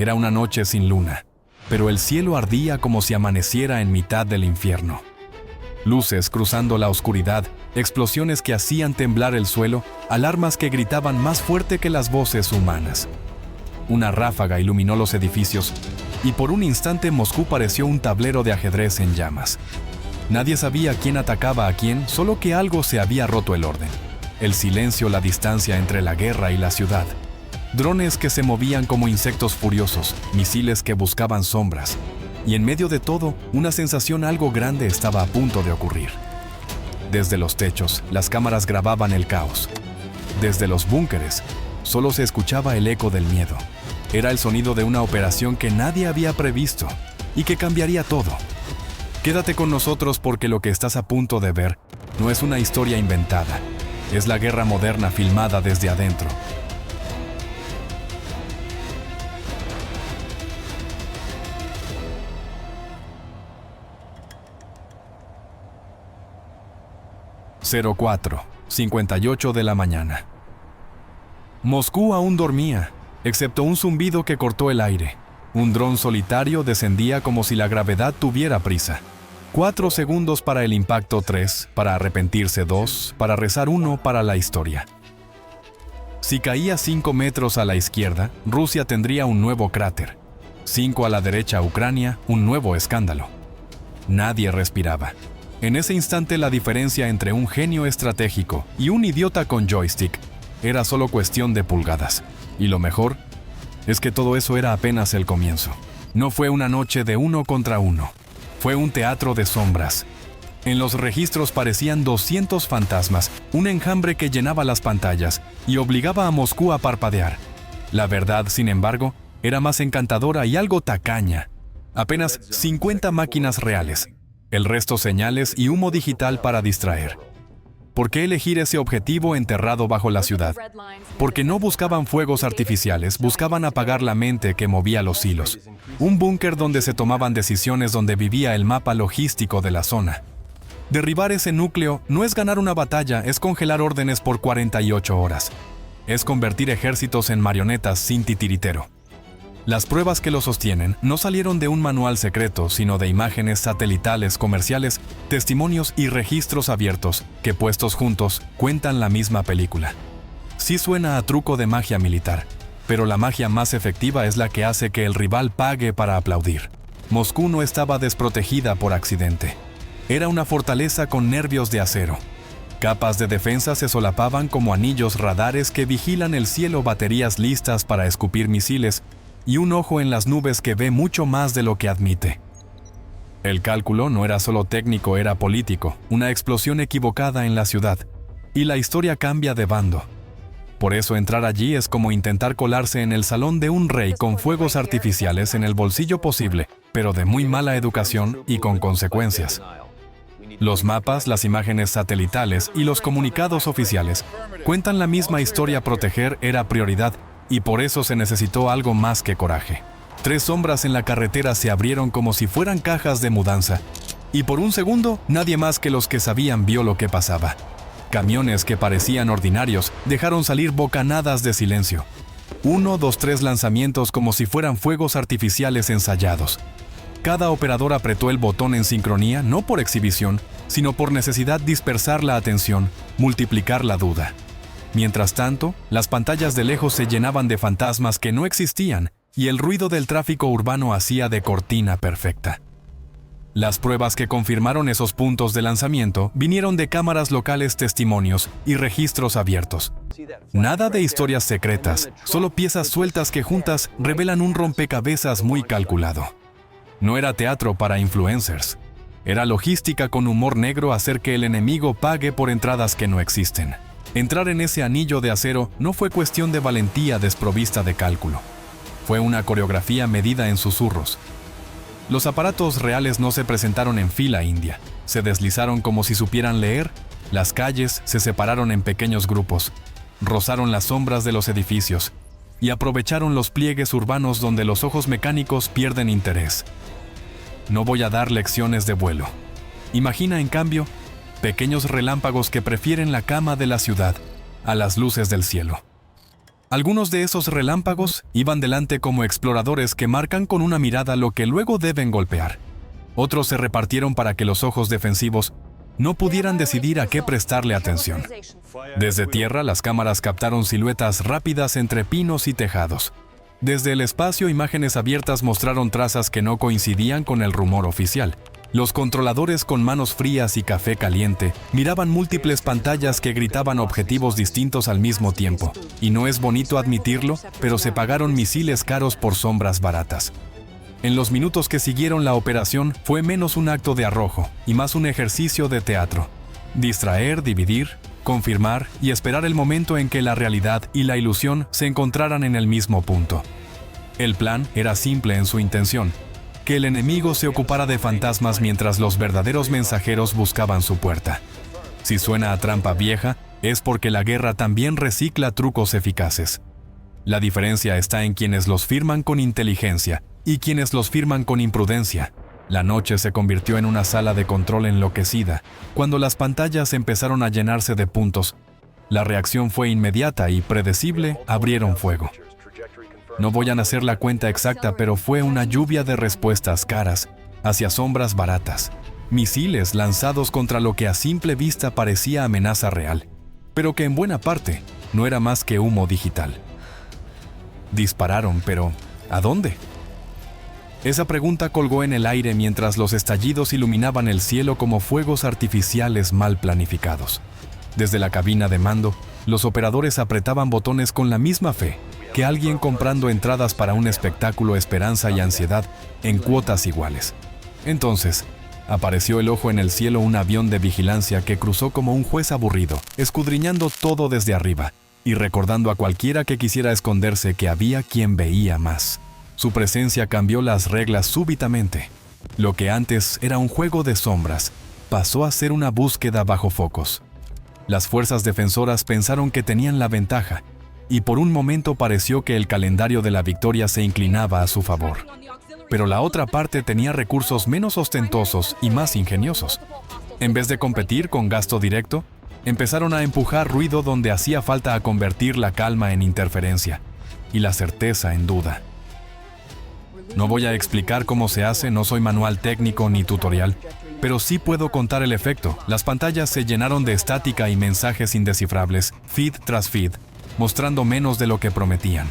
Era una noche sin luna, pero el cielo ardía como si amaneciera en mitad del infierno. Luces cruzando la oscuridad, explosiones que hacían temblar el suelo, alarmas que gritaban más fuerte que las voces humanas. Una ráfaga iluminó los edificios, y por un instante Moscú pareció un tablero de ajedrez en llamas. Nadie sabía quién atacaba a quién, solo que algo se había roto el orden. El silencio, la distancia entre la guerra y la ciudad. Drones que se movían como insectos furiosos, misiles que buscaban sombras. Y en medio de todo, una sensación algo grande estaba a punto de ocurrir. Desde los techos, las cámaras grababan el caos. Desde los búnkeres, solo se escuchaba el eco del miedo. Era el sonido de una operación que nadie había previsto y que cambiaría todo. Quédate con nosotros porque lo que estás a punto de ver no es una historia inventada. Es la guerra moderna filmada desde adentro. (04:58 de la mañana). Moscú aún dormía, excepto un zumbido que cortó el aire. Un dron solitario descendía como si la gravedad tuviera prisa. 4 segundos para el impacto, 3, para arrepentirse 2, para rezar 1 para la historia. Si caía 5 metros a la izquierda, Rusia tendría un nuevo cráter. 5 a la derecha, Ucrania, un nuevo escándalo. Nadie respiraba. En ese instante la diferencia entre un genio estratégico y un idiota con joystick era solo cuestión de pulgadas. Y lo mejor es que todo eso era apenas el comienzo. No fue una noche de 1 contra 1. Fue un teatro de sombras. En los registros parecían 200 fantasmas, un enjambre que llenaba las pantallas y obligaba a Moscú a parpadear. La verdad, sin embargo, era más encantadora y algo tacaña. Apenas 50 máquinas reales. El resto señales y humo digital para distraer. ¿Por qué elegir ese objetivo enterrado bajo la ciudad? Porque no buscaban fuegos artificiales, buscaban apagar la mente que movía los hilos. Un búnker donde se tomaban decisiones, donde vivía el mapa logístico de la zona. Derribar ese núcleo no es ganar una batalla, es congelar órdenes por 48 horas. Es convertir ejércitos en marionetas sin titiritero. Las pruebas que lo sostienen no salieron de un manual secreto, sino de imágenes satelitales comerciales, testimonios y registros abiertos que, puestos juntos, cuentan la misma película. Sí suena a truco de magia militar, pero la magia más efectiva es la que hace que el rival pague para aplaudir. Moscú no estaba desprotegida por accidente. Era una fortaleza con nervios de acero. Capas de defensa se solapaban como anillos radares que vigilan el cielo, baterías listas para escupir misiles, y un ojo en las nubes que ve mucho más de lo que admite. El cálculo no era solo técnico, era político, una explosión equivocada en la ciudad, y la historia cambia de bando. Por eso entrar allí es como intentar colarse en el salón de un rey con fuegos artificiales en el bolsillo posible, pero de muy mala educación y con consecuencias. Los mapas, las imágenes satelitales y los comunicados oficiales cuentan la misma historia. Proteger era prioridad, y por eso se necesitó algo más que coraje. 3 sombras en la carretera se abrieron como si fueran cajas de mudanza, y por un segundo nadie más que los que sabían vio lo que pasaba. Camiones que parecían ordinarios dejaron salir bocanadas de silencio. 1, 2, 3 lanzamientos como si fueran fuegos artificiales ensayados. Cada operador apretó el botón en sincronía, no por exhibición, sino por necesidad de dispersar la atención, multiplicar la duda. Mientras tanto, las pantallas de lejos se llenaban de fantasmas que no existían, y el ruido del tráfico urbano hacía de cortina perfecta. Las pruebas que confirmaron esos puntos de lanzamiento vinieron de cámaras locales, testimonios y registros abiertos. Nada de historias secretas, solo piezas sueltas que juntas revelan un rompecabezas muy calculado. No era teatro para influencers. Era logística con humor negro, hacer que el enemigo pague por entradas que no existen. Entrar en ese anillo de acero no fue cuestión de valentía desprovista de cálculo. Fue una coreografía medida en susurros. Los aparatos reales no se presentaron en fila india. Se deslizaron como si supieran leer. Las calles se separaron en pequeños grupos. Rozaron las sombras de los edificios y aprovecharon los pliegues urbanos donde los ojos mecánicos pierden interés. No voy a dar lecciones de vuelo. Imagina, en cambio, pequeños relámpagos que prefieren la cama de la ciudad a las luces del cielo. Algunos de esos relámpagos iban delante como exploradores que marcan con una mirada lo que luego deben golpear. Otros se repartieron para que los ojos defensivos no pudieran decidir a qué prestarle atención. Desde tierra, las cámaras captaron siluetas rápidas entre pinos y tejados. Desde el espacio, imágenes abiertas mostraron trazas que no coincidían con el rumor oficial. Los controladores con manos frías y café caliente miraban múltiples pantallas que gritaban objetivos distintos al mismo tiempo. Y no es bonito admitirlo, pero se pagaron misiles caros por sombras baratas. En los minutos que siguieron la operación fue menos un acto de arrojo y más un ejercicio de teatro. Distraer, dividir, confirmar y esperar el momento en que la realidad y la ilusión se encontraran en el mismo punto. El plan era simple en su intención: que el enemigo se ocupara de fantasmas mientras los verdaderos mensajeros buscaban su puerta. Si suena a trampa vieja, es porque la guerra también recicla trucos eficaces. La diferencia está en quienes los firman con inteligencia y quienes los firman con imprudencia. La noche se convirtió en una sala de control enloquecida. Cuando las pantallas empezaron a llenarse de puntos, la reacción fue inmediata y predecible: abrieron fuego. No voy a hacer la cuenta exacta, pero fue una lluvia de respuestas caras hacia sombras baratas. Misiles lanzados contra lo que a simple vista parecía amenaza real, pero que en buena parte no era más que humo digital. Dispararon, pero ¿a dónde? Esa pregunta colgó en el aire mientras los estallidos iluminaban el cielo como fuegos artificiales mal planificados. Desde la cabina de mando, los operadores apretaban botones con la misma fe que alguien comprando entradas para un espectáculo, esperanza y ansiedad en cuotas iguales. Entonces, apareció el ojo en el cielo, un avión de vigilancia que cruzó como un juez aburrido, escudriñando todo desde arriba y recordando a cualquiera que quisiera esconderse que había quien veía más. Su presencia cambió las reglas súbitamente. Lo que antes era un juego de sombras pasó a ser una búsqueda bajo focos. Las fuerzas defensoras pensaron que tenían la ventaja, y por un momento pareció que el calendario de la victoria se inclinaba a su favor. Pero la otra parte tenía recursos menos ostentosos y más ingeniosos. En vez de competir con gasto directo, empezaron a empujar ruido donde hacía falta, a convertir la calma en interferencia y la certeza en duda. No voy a explicar cómo se hace, no soy manual técnico ni tutorial, pero sí puedo contar el efecto. Las pantallas se llenaron de estática y mensajes indescifrables, feed tras feed, mostrando menos de lo que prometían.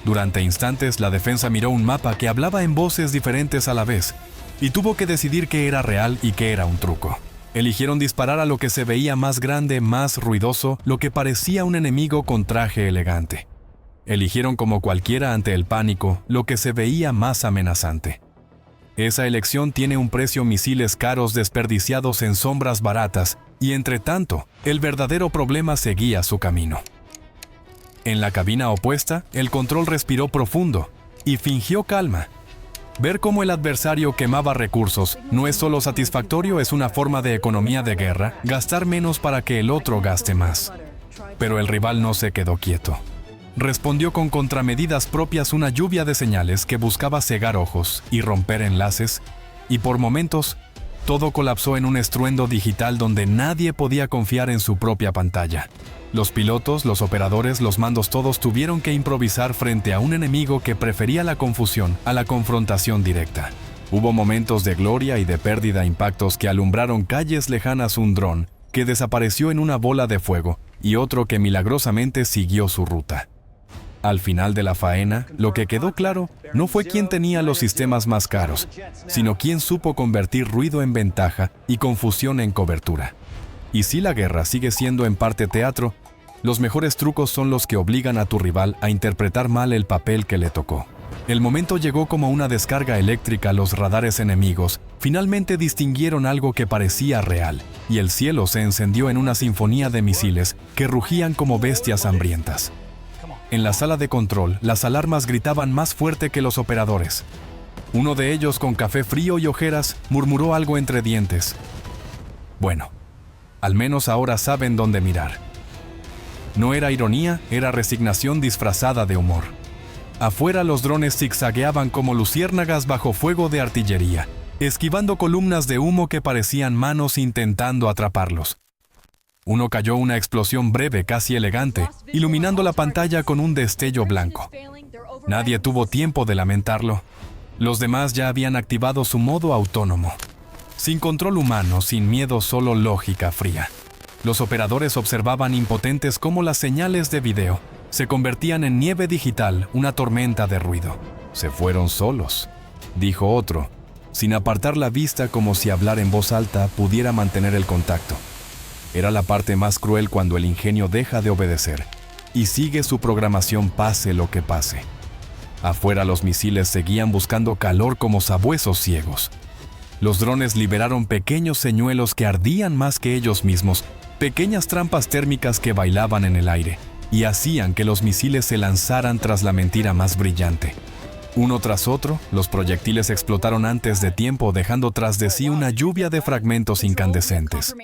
Durante instantes, la defensa miró un mapa que hablaba en voces diferentes a la vez, y tuvo que decidir qué era real y qué era un truco. Eligieron disparar a lo que se veía más grande, más ruidoso, lo que parecía un enemigo con traje elegante. Eligieron, como cualquiera ante el pánico, lo que se veía más amenazante. Esa elección tiene un precio: misiles caros desperdiciados en sombras baratas, y entre tanto, el verdadero problema seguía su camino. En la cabina opuesta, el control respiró profundo y fingió calma. Ver cómo el adversario quemaba recursos no es solo satisfactorio, es una forma de economía de guerra: gastar menos para que el otro gaste más. Pero el rival no se quedó quieto. Respondió con contramedidas propias, una lluvia de señales que buscaba cegar ojos y romper enlaces, y por momentos, todo colapsó en un estruendo digital donde nadie podía confiar en su propia pantalla. Los pilotos, los operadores, los mandos, todos tuvieron que improvisar frente a un enemigo que prefería la confusión a la confrontación directa. Hubo momentos de gloria y de pérdida, impactos que alumbraron calles lejanas, un dron que desapareció en una bola de fuego y otro que milagrosamente siguió su ruta. Al final de la faena, lo que quedó claro no fue quién tenía los sistemas más caros, sino quién supo convertir ruido en ventaja y confusión en cobertura. Y si la guerra sigue siendo en parte teatro, los mejores trucos son los que obligan a tu rival a interpretar mal el papel que le tocó. El momento llegó como una descarga eléctrica. Los radares enemigos finalmente distinguieron algo que parecía real, y el cielo se encendió en una sinfonía de misiles que rugían como bestias hambrientas. En la sala de control, las alarmas gritaban más fuerte que los operadores. Uno de ellos, con café frío y ojeras, murmuró algo entre dientes. Bueno, al menos ahora saben dónde mirar. No era ironía, era resignación disfrazada de humor. Afuera, los drones zigzagueaban como luciérnagas bajo fuego de artillería, esquivando columnas de humo que parecían manos intentando atraparlos. Uno cayó una explosión breve, casi elegante, iluminando la pantalla con un destello blanco. Nadie tuvo tiempo de lamentarlo. Los demás ya habían activado su modo autónomo. Sin control humano, sin miedo, solo lógica fría. Los operadores observaban impotentes cómo las señales de video se convertían en nieve digital, una tormenta de ruido. «Se fueron solos», dijo otro, sin apartar la vista como si hablar en voz alta pudiera mantener el contacto. Era la parte más cruel cuando el ingenio deja de obedecer y sigue su programación pase lo que pase. Afuera los misiles seguían buscando calor como sabuesos ciegos. Los drones liberaron pequeños señuelos que ardían más que ellos mismos, pequeñas trampas térmicas que bailaban en el aire y hacían que los misiles se lanzaran tras la mentira más brillante. Uno tras otro, los proyectiles explotaron antes de tiempo, dejando tras de sí una lluvia de fragmentos incandescentes.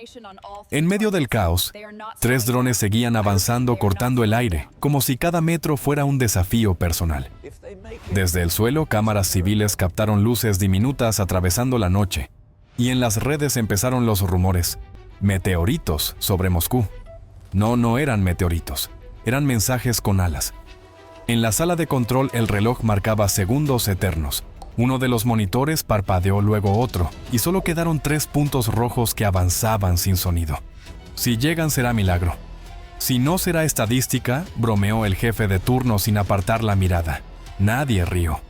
En medio del caos, 3 drones seguían avanzando cortando el aire, como si cada metro fuera un desafío personal. Desde el suelo, cámaras civiles captaron luces diminutas atravesando la noche, y en las redes empezaron los rumores. Meteoritos sobre Moscú. No eran meteoritos, eran mensajes con alas. En la sala de control el reloj marcaba segundos eternos. Uno de los monitores parpadeó, luego otro, y solo quedaron 3 puntos rojos que avanzaban sin sonido. Si llegan será milagro. Si no será estadística, bromeó el jefe de turno sin apartar la mirada. Nadie rió.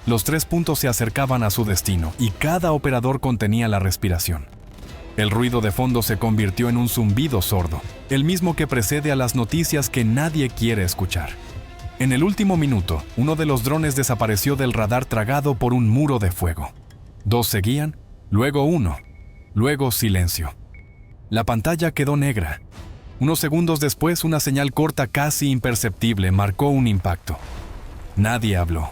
Los 3 puntos se acercaban a su destino y cada operador contenía la respiración. El ruido de fondo se convirtió en un zumbido sordo, el mismo que precede a las noticias que nadie quiere escuchar. En el último minuto, uno de los drones desapareció del radar tragado por un muro de fuego. 2 seguían, luego 1, luego silencio. La pantalla quedó negra. Unos segundos después, una señal corta casi imperceptible marcó un impacto. Nadie habló.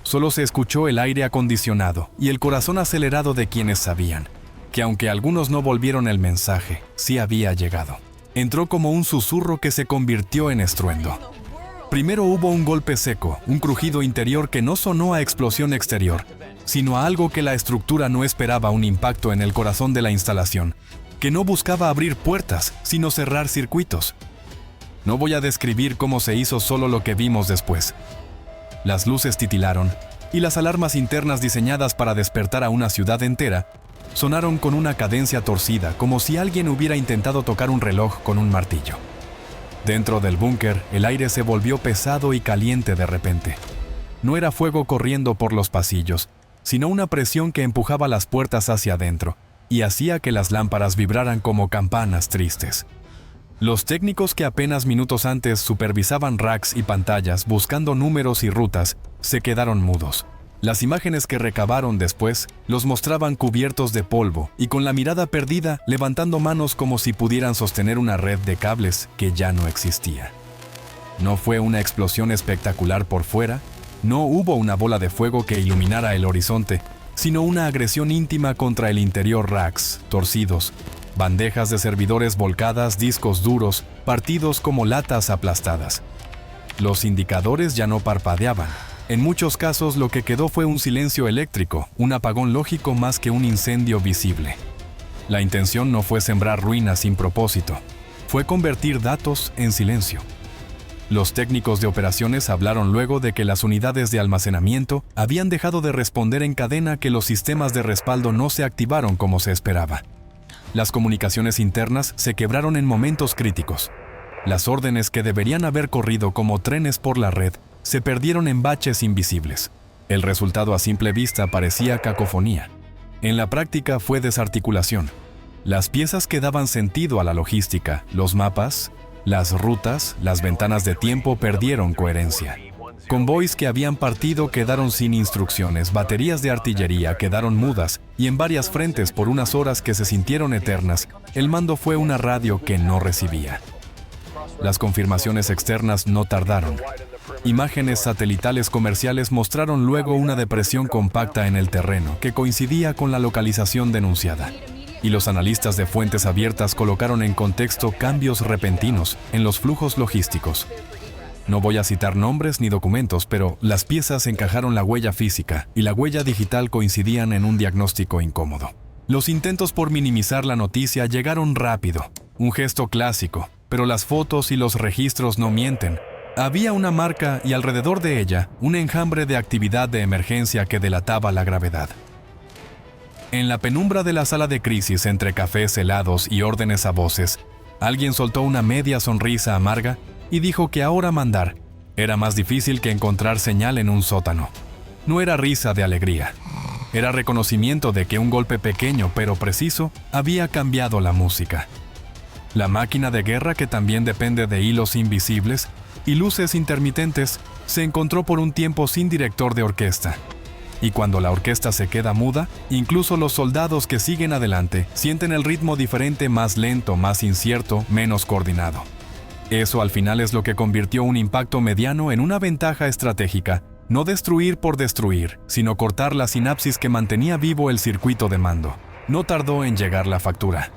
Solo se escuchó el aire acondicionado y el corazón acelerado de quienes sabían que aunque algunos no volvieron el mensaje, sí había llegado. Entró como un susurro que se convirtió en estruendo. Primero hubo un golpe seco, un crujido interior que no sonó a explosión exterior, sino a algo que la estructura no esperaba, un impacto en el corazón de la instalación, que no buscaba abrir puertas, sino cerrar circuitos. No voy a describir cómo se hizo, solo lo que vimos después. Las luces titilaron, y las alarmas internas diseñadas para despertar a una ciudad entera sonaron con una cadencia torcida, como si alguien hubiera intentado tocar un reloj con un martillo. Dentro del búnker, el aire se volvió pesado y caliente de repente. No era fuego corriendo por los pasillos, sino una presión que empujaba las puertas hacia adentro y hacía que las lámparas vibraran como campanas tristes. Los técnicos que apenas minutos antes supervisaban racks y pantallas buscando números y rutas, se quedaron mudos. Las imágenes que recabaron después los mostraban cubiertos de polvo y con la mirada perdida, levantando manos como si pudieran sostener una red de cables que ya no existía. No fue una explosión espectacular por fuera, no hubo una bola de fuego que iluminara el horizonte, sino una agresión íntima contra el interior. Racks torcidos, bandejas de servidores volcadas, discos duros, partidos como latas aplastadas. Los indicadores ya no parpadeaban. En muchos casos lo que quedó fue un silencio eléctrico, un apagón lógico más que un incendio visible. La intención no fue sembrar ruinas sin propósito, fue convertir datos en silencio. Los técnicos de operaciones hablaron luego de que las unidades de almacenamiento habían dejado de responder en cadena, que los sistemas de respaldo no se activaron como se esperaba. Las comunicaciones internas se quebraron en momentos críticos. Las órdenes que deberían haber corrido como trenes por la red se perdieron en baches invisibles. El resultado a simple vista parecía cacofonía. En la práctica fue desarticulación. Las piezas que daban sentido a la logística, los mapas, las rutas, las ventanas de tiempo perdieron coherencia. Convoys que habían partido quedaron sin instrucciones, baterías de artillería quedaron mudas y en varias frentes por unas horas que se sintieron eternas, el mando fue una radio que no recibía. Las confirmaciones externas no tardaron. Imágenes satelitales comerciales mostraron luego una depresión compacta en el terreno que coincidía con la localización denunciada. Y los analistas de fuentes abiertas colocaron en contexto cambios repentinos en los flujos logísticos. No voy a citar nombres ni documentos, pero las piezas encajaron. La huella física y la huella digital coincidían en un diagnóstico incómodo. Los intentos por minimizar la noticia llegaron rápido. Un gesto clásico, pero las fotos y los registros no mienten. Había una marca y alrededor de ella un enjambre de actividad de emergencia que delataba la gravedad. En la penumbra de la sala de crisis, entre cafés helados y órdenes a voces, alguien soltó una media sonrisa amarga y dijo que ahora mandar era más difícil que encontrar señal en un sótano. No era risa de alegría. Era reconocimiento de que un golpe pequeño pero preciso había cambiado la música. La máquina de guerra, que también depende de hilos invisibles y luces intermitentes, se encontró por un tiempo sin director de orquesta. Y cuando la orquesta se queda muda, incluso los soldados que siguen adelante sienten el ritmo diferente, más lento, más incierto, menos coordinado. Eso al final es lo que convirtió un impacto mediano en una ventaja estratégica. No destruir por destruir, sino cortar la sinapsis que mantenía vivo el circuito de mando. No tardó en llegar la factura.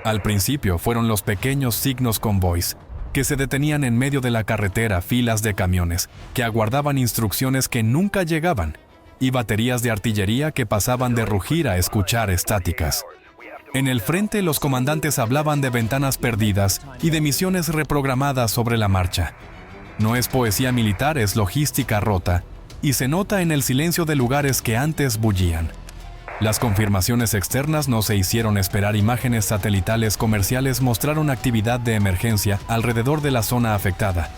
Al principio fueron los pequeños signos convoys, que se detenían en medio de la carretera, filas de camiones, que aguardaban instrucciones que nunca llegaban, y baterías de artillería que pasaban de rugir a escuchar estáticas. En el frente, los comandantes hablaban de ventanas perdidas y de misiones reprogramadas sobre la marcha. No es poesía militar, es logística rota, y se nota en el silencio de lugares que antes bullían. Las confirmaciones externas no se hicieron esperar. Imágenes satelitales comerciales mostraron actividad de emergencia alrededor de la zona afectada,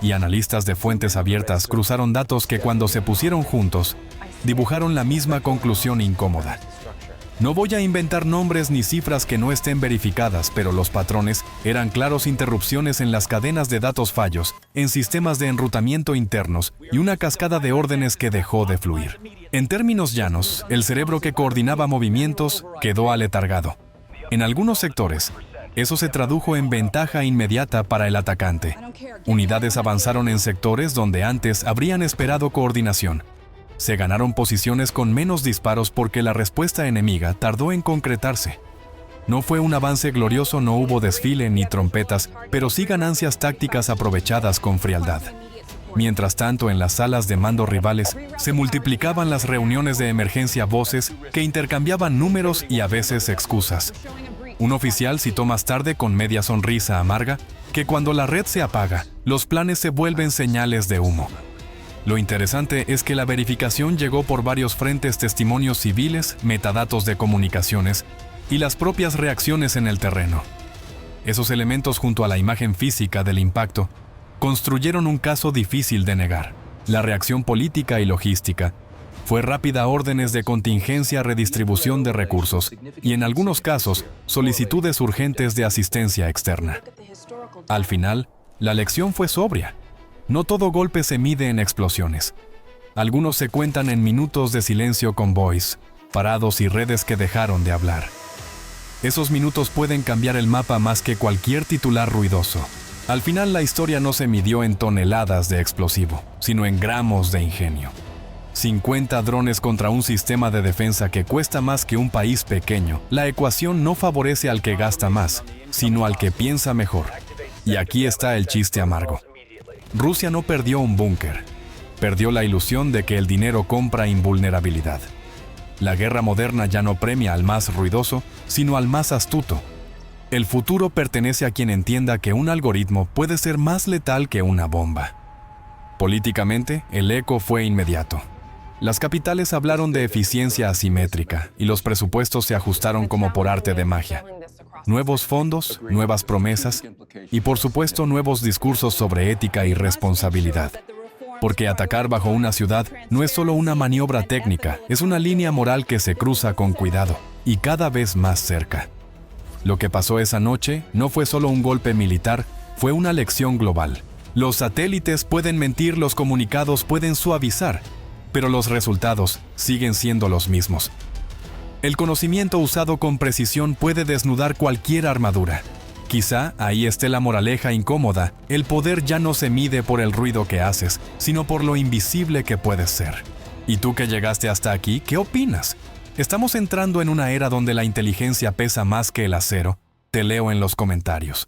y analistas de fuentes abiertas cruzaron datos que, cuando se pusieron juntos, dibujaron la misma conclusión incómoda. No voy a inventar nombres ni cifras que no estén verificadas, pero los patrones eran claros: interrupciones en las cadenas de datos, fallos en sistemas de enrutamiento internos y una cascada de órdenes que dejó de fluir. En términos llanos, el cerebro que coordinaba movimientos quedó aletargado. En algunos sectores, eso se tradujo en ventaja inmediata para el atacante. Unidades avanzaron en sectores donde antes habrían esperado coordinación. Se ganaron posiciones con menos disparos porque la respuesta enemiga tardó en concretarse. No fue un avance glorioso, no hubo desfile ni trompetas, pero sí ganancias tácticas aprovechadas con frialdad. Mientras tanto, en las salas de mando rivales se multiplicaban las reuniones de emergencia, voces que intercambiaban números y a veces excusas. Un oficial citó más tarde, con media sonrisa amarga, que cuando la red se apaga, los planes se vuelven señales de humo. Lo interesante es que la verificación llegó por varios frentes: testimonios civiles, metadatos de comunicaciones y las propias reacciones en el terreno. Esos elementos, junto a la imagen física del impacto, construyeron un caso difícil de negar. La reacción política y logística fue rápida: órdenes de contingencia, redistribución de recursos y, en algunos casos, solicitudes urgentes de asistencia externa. Al final, la lección fue sobria. No todo golpe se mide en explosiones. Algunos se cuentan en minutos de silencio, convoys parados y redes que dejaron de hablar. Esos minutos pueden cambiar el mapa más que cualquier titular ruidoso. Al final, la historia no se midió en toneladas de explosivo, sino en gramos de ingenio. 50 drones contra un sistema de defensa que cuesta más que un país pequeño. La ecuación no favorece al que gasta más, sino al que piensa mejor. Y aquí está el chiste amargo. Rusia no perdió un búnker, perdió la ilusión de que el dinero compra invulnerabilidad. La guerra moderna ya no premia al más ruidoso, sino al más astuto. El futuro pertenece a quien entienda que un algoritmo puede ser más letal que una bomba. Políticamente, el eco fue inmediato. Las capitales hablaron de eficiencia asimétrica y los presupuestos se ajustaron como por arte de magia. Nuevos fondos, nuevas promesas y, por supuesto, nuevos discursos sobre ética y responsabilidad. Porque atacar bajo una ciudad no es solo una maniobra técnica, es una línea moral que se cruza con cuidado y cada vez más cerca. Lo que pasó esa noche no fue solo un golpe militar, fue una lección global. Los satélites pueden mentir, los comunicados pueden suavizar, pero los resultados siguen siendo los mismos. El conocimiento usado con precisión puede desnudar cualquier armadura. Quizá ahí esté la moraleja incómoda: el poder ya no se mide por el ruido que haces, sino por lo invisible que puedes ser. ¿Y tú que llegaste hasta aquí, qué opinas? ¿Estamos entrando en una era donde la inteligencia pesa más que el acero? Te leo en los comentarios.